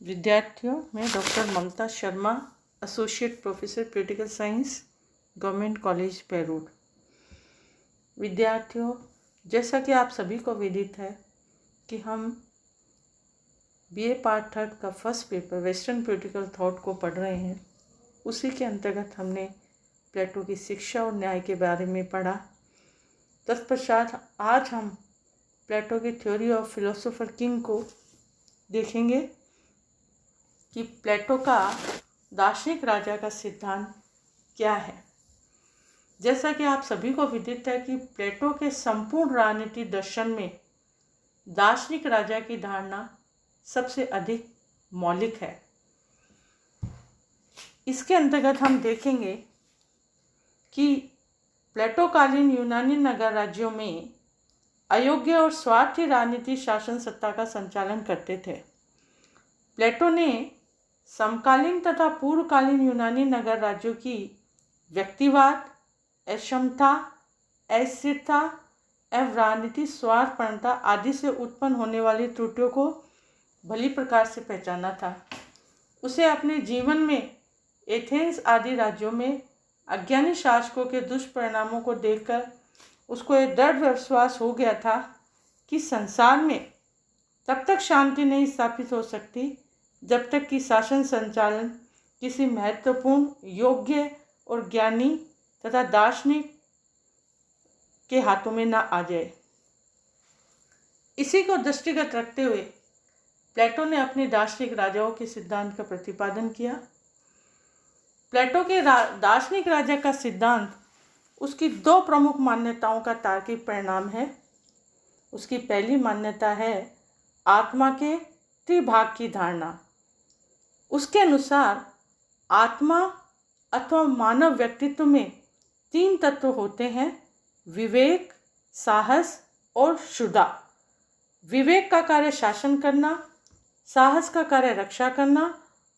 विद्यार्थियों, मैं doctor Mamta Sharma, associate professor political science, government college Pairur. विद्यार्थियों, जैसा कि आप सभी को विदित है कि हम बीए पार्ट थर्ड का first paper western political thought को पढ़ रहे हैं। उसी के अंतर्गत हमने प्लेटो की शिक्षा और न्याय के बारे में पढ़ा। तत्पश्चात आज हम प्लेटो की थ्योरी ऑफ फिलोसोफर किंग को देखेंगे कि प्लेटो का दार्शनिक राजा का सिद्धांत क्या है। जैसा कि आप सभी को विदित है कि प्लेटो के संपूर्ण राजनीति दर्शन में दार्शनिक राजा की धारणा सबसे अधिक मौलिक है। इसके अंतर्गत हम देखेंगे कि प्लेटोकालीन यूनानी नगर राज्यों में अयोग्य और स्वार्थी राजनीति शासन सत्ता का संचालन करते थे। प्लेटो ने समकालीन तथा पूर्वकालीन यूनानी नगर राज्यों की व्यक्तिवाद, अक्षमता, अस्थिरता एवं राजनीतिक स्वार्थपरता आदि से उत्पन्न होने वाली त्रुटियों को भली प्रकार से पहचाना था। उसे अपने जीवन में एथेंस आदि राज्यों में अज्ञानी शासकों के दुष्परिणामों को देखकर उसको एक दृढ़ विश्वास हो गया था कि संसार में तब तक शांति नहीं स्थापित हो सकती जब तक कि शासन संचालन किसी महत्वपूर्ण, योग्य और ज्ञानी तथा दार्शनिक के हाथों में न आ जाए। इसी को दृष्टिगत रखते हुए प्लेटो ने अपने दार्शनिक राजाओं के सिद्धांत का प्रतिपादन किया। प्लेटो के दार्शनिक राजा का सिद्धांत उसकी दो प्रमुख मान्यताओं का तार्किक परिणाम है। उसकी पहली मान्यता है आत्मा के त्रिभाग की धारणा। उसके अनुसार आत्मा अथवा मानव व्यक्तित्व में तीन तत्व होते हैं: विवेक, साहस और क्षुधा। विवेक का कार्य शासन करना, साहस का कार्य रक्षा करना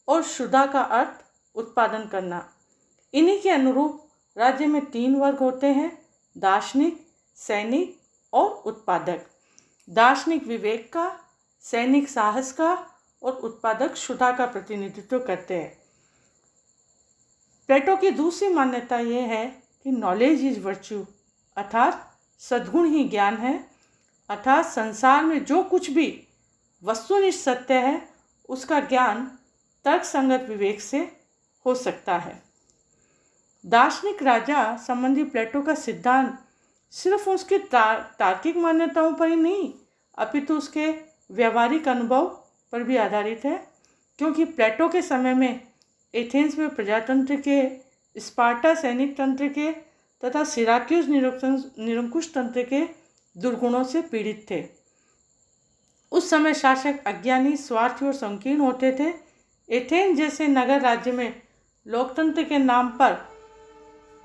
और क्षुधा का अर्थ उत्पादन करना। इन्हीं के अनुरूप राज्य में तीन वर्ग होते हैं: दार्शनिक, सैनिक और उत्पादक। दार्शनिक विवेक का, सैनिक साहस का और उत्पादक क्षुधा का प्रतिनिधित्व करते हैं। प्लेटो की दूसरी मान्यता यह है कि नॉलेज इज वर्च्यू, अर्थात सद्गुण ही ज्ञान है। अर्थात संसार में जो कुछ भी वस्तुनिष्ठ सत्य है उसका ज्ञान तर्कसंगत विवेक से हो सकता है। दार्शनिक राजा संबंधी प्लेटो का सिद्धांत सिर्फ उसकी तार्किक मान्यताओं पर ही नहीं अपितु उसके व्यवहारिक अनुभव पर भी आधारित है, क्योंकि प्लेटो के समय में एथेंस में प्रजातंत्र के, स्पार्टा सैनिक तंत्र के तथा सिराक्यूज निरंकुश तंत्र के दुर्गुणों से पीड़ित थे। उस समय शासक अज्ञानी, स्वार्थी और संकीर्ण होते थे। एथेंस जैसे नगर राज्य में लोकतंत्र के नाम पर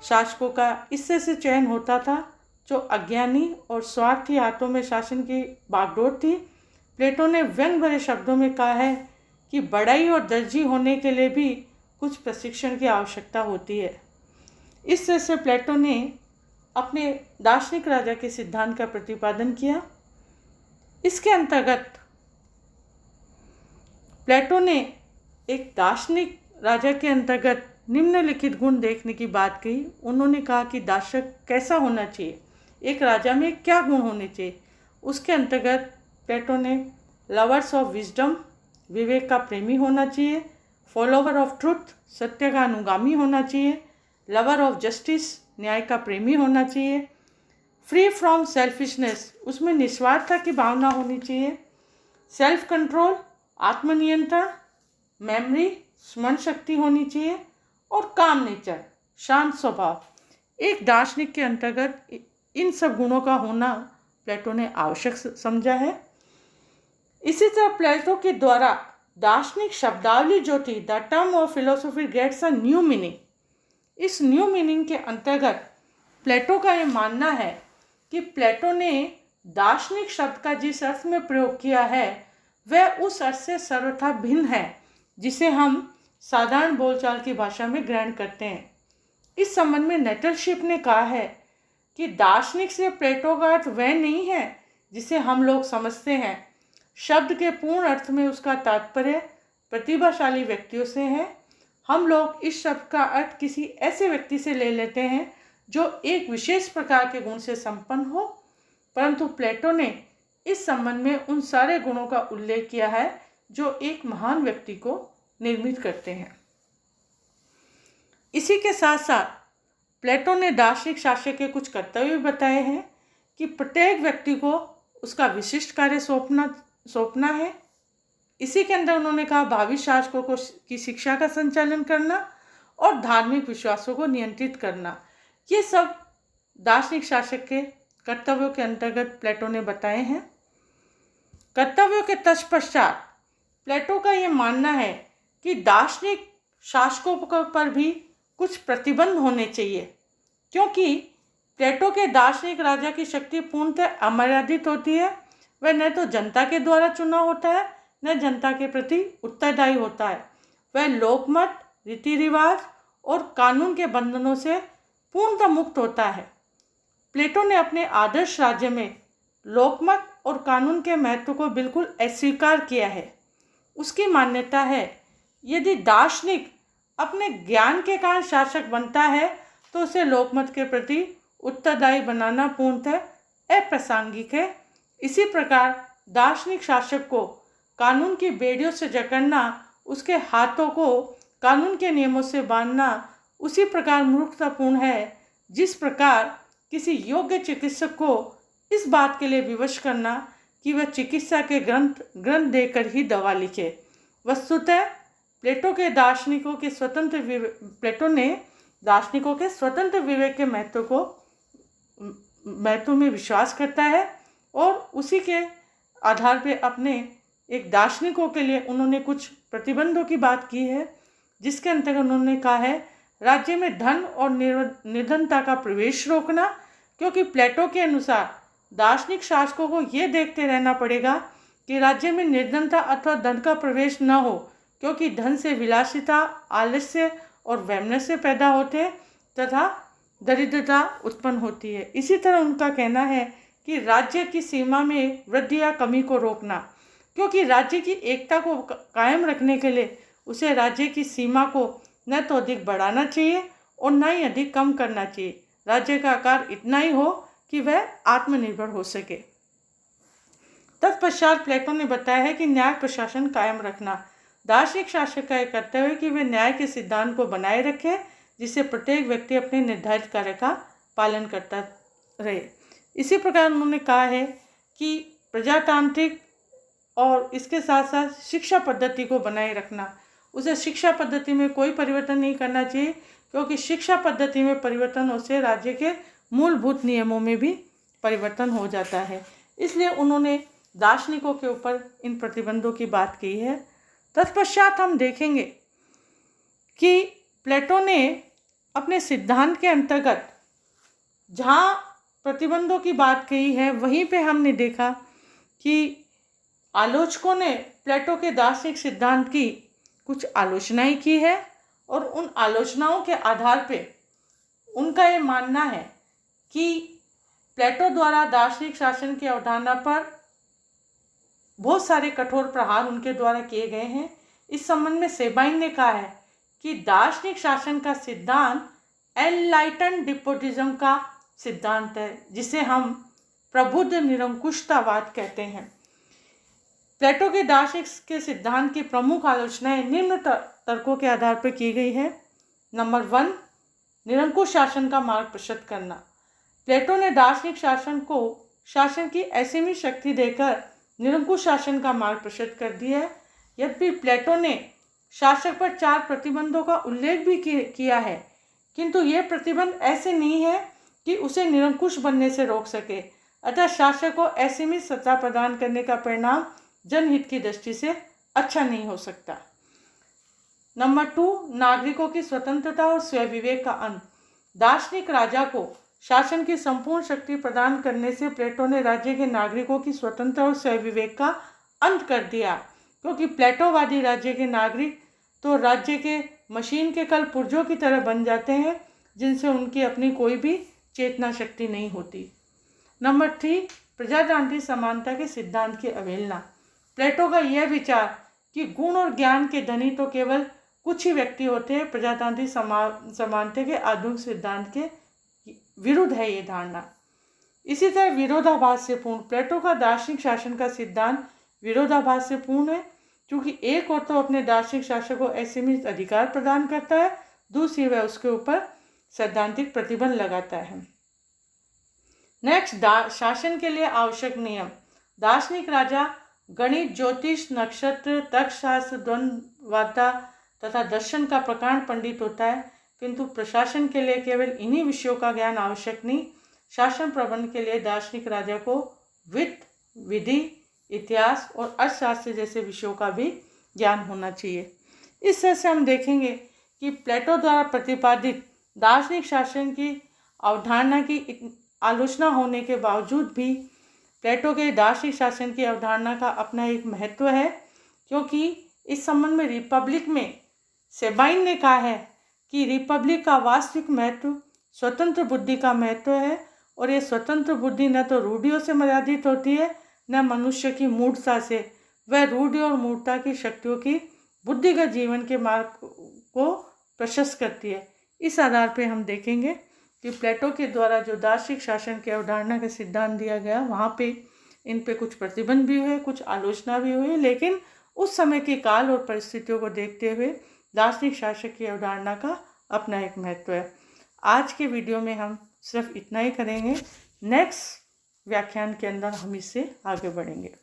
शासकों का इससे से चयन होता था जो अज्ञानी और स्वार्थी हाथों में शासन की बागडोर थी। प्लेटो ने व्यंग भरे शब्दों में कहा है कि बड़ाई और दर्जी होने के लिए भी कुछ प्रशिक्षण की आवश्यकता होती है। इस तरह से प्लेटो ने अपने दार्शनिक राजा के सिद्धांत का प्रतिपादन किया। इसके अंतर्गत प्लेटो ने एक दार्शनिक राजा के अंतर्गत निम्नलिखित गुण देखने की बात कही। उन्होंने कहा कि दार्शनिक कैसा होना चाहिए, एक राजा में क्या गुण होने चाहिए। उसके अंतर्गत प्लेटो ने लवर्स ऑफ विजडम, विवेक का प्रेमी होना चाहिए; फॉलोवर ऑफ ट्रुथ, सत्य का अनुगामी होना चाहिए; लवर ऑफ जस्टिस, न्याय का प्रेमी होना चाहिए; फ्री फ्रॉम सेल्फिशनेस, उसमें निस्वार्थता की भावना होनी चाहिए; सेल्फ कंट्रोल, आत्मनियंत्रण; मेमोरी, स्मरण शक्ति होनी चाहिए; और काम नेचर, शांत स्वभाव। एक दार्शनिक के अंतर्गत इन सब गुणों का होना प्लेटो ने आवश्यक समझा है। इसी तरह प्लेटो के द्वारा दार्शनिक शब्दावली जो थी, the term of philosophy gets a new meaning. इस न्यू मीनिंग के अंतर्गत प्लेटो का ये मानना है कि प्लेटो ने दार्शनिक शब्द का जिस अर्थ में प्रयोग किया है वह उस अर्थ से सर्वथा भिन्न है जिसे हम साधारण बोलचाल की भाषा में ग्रहण करते हैं। इस संबंध में नेटलशिप ने कहा है कि दार्शनिक से प्लेटो का अर्थ वह नहीं है जिसे हम लोग समझते हैं। शब्द के पूर्ण अर्थ में उसका तात्पर्य प्रतिभाशाली व्यक्तियों से है। हम लोग इस शब्द का अर्थ किसी ऐसे व्यक्ति से ले लेते हैं जो एक विशेष प्रकार के गुण से संपन्न हो, परंतु प्लेटो ने इस संबंध में उन सारे गुणों का उल्लेख किया है जो एक महान व्यक्ति को निर्मित करते हैं। इसी के साथ साथ प्लेटो ने दार्शनिक शासक के कुछ कर्तव्य बताए हैं कि प्रत्येक व्यक्ति को उसका विशिष्ट कार्य सौंपना है। इसी के अंदर उन्होंने कहा भावी शासकों को की शिक्षा का संचालन करना और धार्मिक विश्वासों को नियंत्रित करना। ये सब दार्शनिक शासक के कर्तव्यों के अंतर्गत प्लेटो ने बताए हैं। कर्तव्यों के तत्पश्चात प्लेटो का ये मानना है कि दार्शनिक शासकों पर भी कुछ प्रतिबंध होने चाहिए, क्योंकि प्लेटो के दार्शनिक राजा की शक्ति पूर्णतः अमर्यादित होती है। वह न तो जनता के द्वारा चुना होता है न जनता के प्रति उत्तरदायी होता है। वह लोकमत, रीति रिवाज और कानून के बंधनों से पूर्णतः मुक्त होता है। प्लेटो ने अपने आदर्श राज्य में लोकमत और कानून के महत्व को बिल्कुल अस्वीकार किया है। उसकी मान्यता है यदि दार्शनिक अपने ज्ञान के कारण शासक बनता है तो उसे लोकमत के प्रति उत्तरदायी बनाना पूर्णतः अप्रासंगिक है। इसी प्रकार दार्शनिक शासक को कानून की बेड़ियों से जकड़ना, उसके हाथों को कानून के नियमों से बांधना उसी प्रकार मूर्खतापूर्ण है जिस प्रकार किसी योग्य चिकित्सक को इस बात के लिए विवश करना कि वह चिकित्सा के ग्रंथ देकर ही दवा लिखे। वस्तुतः प्लेटो ने दार्शनिकों के स्वतंत्र विवेक के महत्व में विश्वास करता है और उसी के आधार पर अपने एक दार्शनिकों के लिए उन्होंने कुछ प्रतिबंधों की बात की है, जिसके अंतर्गत उन्होंने कहा है राज्य में धन और निर्धनता का प्रवेश रोकना, क्योंकि प्लेटो के अनुसार दार्शनिक शासकों को ये देखते रहना पड़ेगा कि राज्य में निर्धनता अथवा धन का प्रवेश न हो, क्योंकि धन से विलासिता, आलस्य और वैमनस्य पैदा होते तथा दरिद्रता उत्पन्न होती है। इसी तरह उनका कहना है कि राज्य की सीमा में वृद्धि या कमी को रोकना, क्योंकि राज्य की एकता को कायम रखने के लिए उसे राज्य की सीमा को न तो अधिक बढ़ाना चाहिए और न ही अधिक कम करना चाहिए। राज्य का आकार इतना ही हो कि वह आत्मनिर्भर हो सके। तत्पश्चात प्लेटो ने बताया है कि न्याय प्रशासन कायम रखना दार्शनिक शासक का एक कर्तव्य है कि वे न्याय के सिद्धांत को बनाए रखे, जिससे प्रत्येक व्यक्ति अपने निर्धारित कार्य का पालन करता रहे। इसी प्रकार उन्होंने कहा है कि प्रजातांत्रिक और इसके साथ साथ शिक्षा पद्धति को बनाए रखना। उसे शिक्षा पद्धति में कोई परिवर्तन नहीं करना चाहिए, क्योंकि शिक्षा पद्धति में परिवर्तन होने राज्य के मूलभूत नियमों में भी परिवर्तन हो जाता है। इसलिए उन्होंने दार्शनिकों के ऊपर इन प्रतिबंधों की बात की है। तत्पश्चात हम देखेंगे कि प्लेटो ने अपने सिद्धांत के अंतर्गत जहाँ प्रतिबंधों की बात कही है, वहीं पे हमने देखा कि आलोचकों ने प्लेटो के दार्शनिक सिद्धांत की कुछ आलोचनाएं की है और उन आलोचनाओं के आधार पे उनका ये मानना है कि प्लेटो द्वारा दार्शनिक शासन की अवधारणा पर बहुत सारे कठोर प्रहार उनके द्वारा किए गए हैं। इस संबंध में सेबाइन ने कहा है कि दार्शनिक शासन का सिद्धांत एनलाइटन डिपोटिज्म का सिद्धांत है, जिसे हम प्रबुद्ध निरंकुशतावाद कहते हैं। प्लेटो के दार्शनिक के सिद्धांत की प्रमुख आलोचनाएं निम्न तर्कों के आधार पर की गई है। नंबर 1, निरंकुश शासन का मार्ग प्रशस्त करना। प्लेटो ने दार्शनिक शासन को शासन की असीमित शक्ति देकर निरंकुश शासन का मार्ग प्रशस्त कर दिया है। यद्यपि प्लेटो ने शासक पर 4 प्रतिबंधों का उल्लेख भी किया है, किंतु ये प्रतिबंध ऐसे नहीं है कि उसे निरंकुश बनने से रोक सके। अतः शासक को असीमित सत्ता प्रदान करने का परिणाम जनहित की दृष्टि से अच्छा नहीं हो सकता। नंबर 2, नागरिकों की स्वतंत्रता और स्वयं विवेक का अंत। दार्शनिक राजा को शासन की संपूर्ण शक्ति प्रदान करने से प्लेटो ने राज्य के नागरिकों की स्वतंत्रता और स्वयं विवेक का अंत कर दिया, क्योंकि प्लेटोवादी राज्य के नागरिक तो राज्य के मशीन के कल पुर्जों की तरह बन जाते हैं, जिनसे उनकी अपनी कोई भी चेतना शक्ति नहीं होती। नंबर 3, प्रजातांत्रिक समानता के सिद्धांत की अवहेलना। प्लेटो का यह विचार कि गुण और ज्ञान के धनी तो केवल कुछ ही व्यक्ति होते हैं। प्रजातांत्रिक समानता के आधुनिक सिद्धांत के विरुद्ध है ये धारणा। इसी तरह विरोधाभास से पूर्ण, प्लेटो का दार्शनिक शासन का सिद्धांत विरोधाभास से पूर्ण है, क्योंकि एक और तो अपने दार्शनिक शासन को असीमित अधिकार प्रदान करता है, दूसरी वह उसके ऊपर सैद्धांतिक प्रतिबंध लगाता है। नेक्स्ट, शासन के लिए आवश्यक नियम। दार्शनिक राजा गणित, ज्योतिष, नक्षत्र, तर्कशास्त्र, द्वंद्ववादिता तथा दर्शन का प्रकांड पंडित होता है, किंतु प्रशासन के लिए केवल इन्हीं विषयों का ज्ञान आवश्यक नहीं, शासन प्रबंध के लिए दार्शनिक राजा को वित्त, विधि, इतिहास और अर्थशास्त्र जैसे विषयों का भी ज्ञान होना चाहिए। इस तरह से हम देखेंगे कि प्लेटो द्वारा प्रतिपादित दार्शनिक शासन की अवधारणा की आलोचना होने के बावजूद भी प्लेटो के दार्शनिक शासन की अवधारणा का अपना एक महत्व है, क्योंकि इस संबंध में रिपब्लिक में सेबाइन ने कहा है कि रिपब्लिक का वास्तविक महत्व स्वतंत्र बुद्धि का महत्व है, और ये स्वतंत्र बुद्धि न तो रूढ़ियों से मर्यादित होती है न मनुष्य की मूढ़ता से। वह रूढ़ि और मूढ़ता की शक्तियों की बुद्धिगत जीवन के मार्ग को प्रशस्त करती है। इस आधार पर हम देखेंगे कि प्लेटो के द्वारा जो दार्शनिक शासन की अवधारणा का सिद्धांत दिया गया, वहाँ पे इन पे कुछ प्रतिबंध भी हुए, कुछ आलोचना भी हुई, लेकिन उस समय के काल और परिस्थितियों को देखते हुए दार्शनिक शासन की अवधारणा का अपना एक महत्व है। आज के वीडियो में हम सिर्फ इतना ही करेंगे। नेक्स्ट व्याख्यान के अंदर हम इससे आगे बढ़ेंगे।